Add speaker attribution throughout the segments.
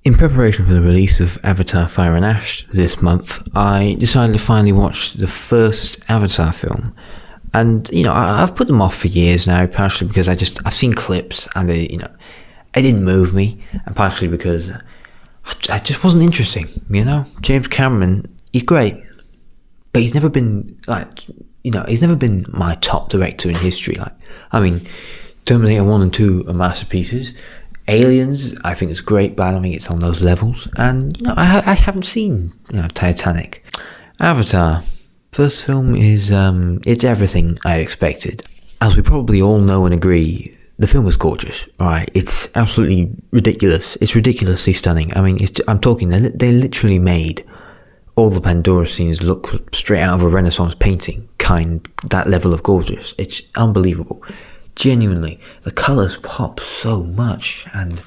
Speaker 1: In preparation for the release of Avatar Fire and Ash this month, I decided to finally watch the first Avatar film. And, I've put them off for years now, partially because I've seen clips and it didn't move me, and partially because I just wasn't interesting, James Cameron, he's great, but he's never been, he's never been my top director in history. Terminator 1 and 2 are masterpieces. Aliens, I think it's great, but I don't think it's on those levels. And I haven't seen Titanic. Avatar, first film is it's everything I expected. As we probably all know and agree, the film is gorgeous. Right, it's absolutely ridiculous. It's ridiculously stunning. I'm talking. They literally made all the Pandora scenes look straight out of a Renaissance painting. That level of gorgeous. It's unbelievable. Genuinely, the colours pop so much, and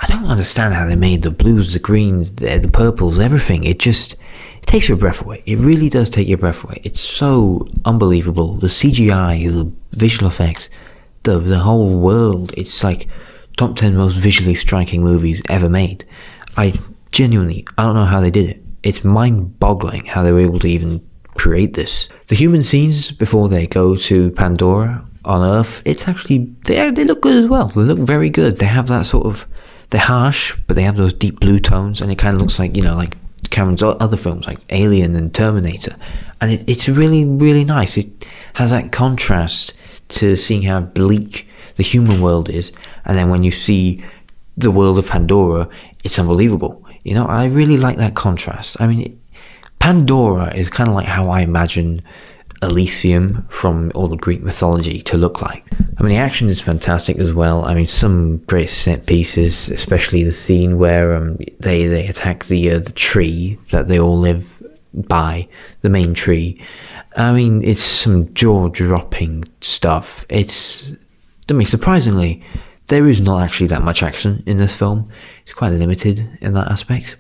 Speaker 1: I don't understand how they made the blues, the greens, the purples, everything. It takes your breath away. It really does take your breath away. It's so unbelievable. The CGI, the visual effects, the whole world. It's like top 10 most visually striking movies ever made. I don't know how they did it. It's mind-boggling how they were able to even create this. The human scenes before they go to Pandora on Earth, it's actually, they look good as well. They look very good. They have that sort of, they're harsh, but they have those deep blue tones, and it kind of looks like, like Cameron's other films, like Alien and Terminator. And it's really, really nice. It has that contrast to seeing how bleak the human world is, and then when you see the world of Pandora, it's unbelievable. I really like that contrast. Pandora is kind of like how I imagine Elysium from all the Greek mythology to look like. The action is fantastic as well. Some great set pieces, especially the scene where they attack the tree that they all live by, the main tree. It's some jaw-dropping stuff. Surprisingly, there is not actually that much action in this film. It's quite limited in that aspect.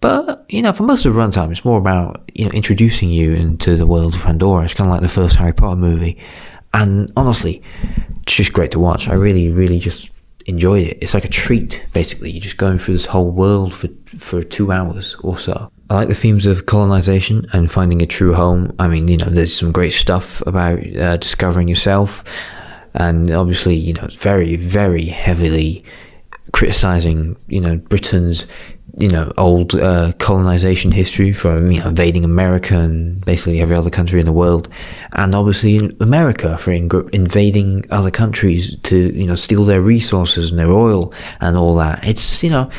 Speaker 1: But, for most of the runtime, it's more about, introducing you into the world of Pandora. It's kind of like the first Harry Potter movie. And honestly, it's just great to watch. I really, really just enjoyed it. It's like a treat, basically. You're just going through this whole world for 2 hours or so. I like the themes of colonization and finding a true home. There's some great stuff about discovering yourself. And obviously, it's very, very heavily criticizing, Britain's old colonization history from invading America and basically every other country in the world, and obviously America for invading other countries to steal their resources and their oil and all that. It's it's a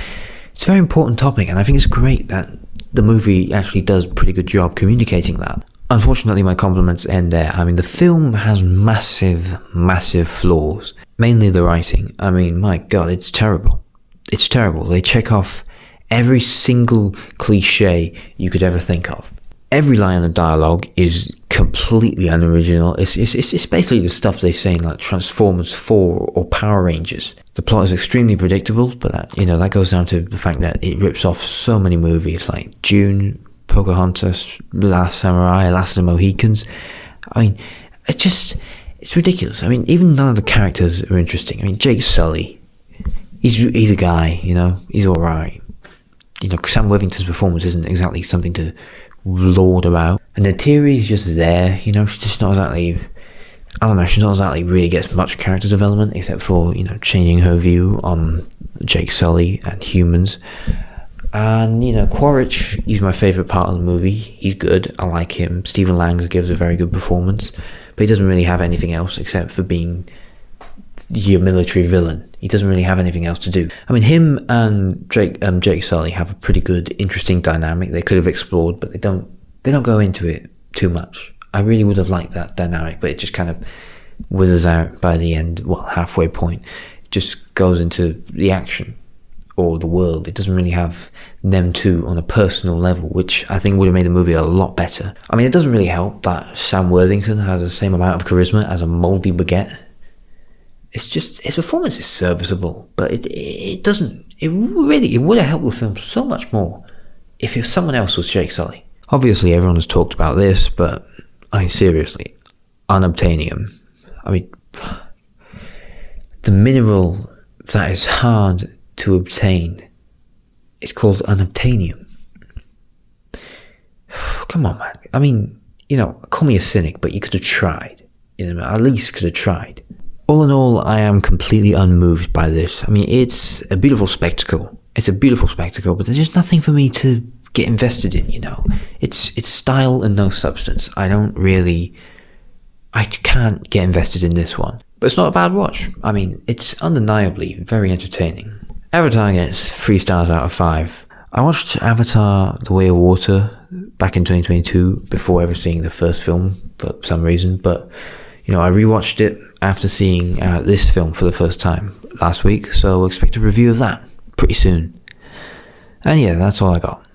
Speaker 1: very important topic, and I think it's great that the movie actually does a pretty good job communicating that. Unfortunately, my compliments end there. The film has massive flaws, mainly the writing. My God, it's terrible. It's terrible. They check off every single cliche you could ever think of. Every line of dialogue is completely unoriginal. It's basically the stuff they say in like Transformers 4 or Power Rangers. The plot is extremely predictable, but that goes down to the fact that it rips off so many movies like Dune, Pocahontas, Last Samurai, Last of the Mohicans. It's ridiculous. Even none of the characters are interesting. Jake Sully, he's a guy, he's alright. Sam Worthington's performance isn't exactly something to laud about. And Neytiri's just there, she's just not exactly, she's not exactly really gets much character development, except for, changing her view on Jake Sully and humans. And, Quaritch, he's my favourite part of the movie. He's good, I like him. Stephen Lang gives a very good performance, but he doesn't really have anything else except for being your military villain. He doesn't really have anything else to do. Him and Jake Sully have a pretty good, interesting dynamic they could have explored, but they don't go into it too much. I really would have liked that dynamic, but it just kind of withers out by the end, halfway point. It just goes into the action or the world. It doesn't really have them two on a personal level, which I think would have made the movie a lot better. It doesn't really help that Sam Worthington has the same amount of charisma as a mouldy baguette. It's just, his performance is serviceable, but it doesn't, it would have helped the film so much more if someone else was Jake Sully. Obviously, everyone has talked about this, but seriously, unobtainium. The mineral that is hard to obtain It's called Unobtainium. Come on, man. I mean, call me a cynic, but you could have tried. At least could have tried. All in all, I am completely unmoved by this. I mean, it's a beautiful spectacle. It's a beautiful spectacle, but there's just nothing for me to get invested in, It's style and no substance. I can't get invested in this one. But it's not a bad watch. I mean, it's undeniably very entertaining. Avatar gets 3 stars out of 5. I watched Avatar The Way of Water back in 2022 before ever seeing the first film for some reason, but I rewatched it after seeing this film for the first time last week, so expect a review of that pretty soon. And yeah, that's all I got.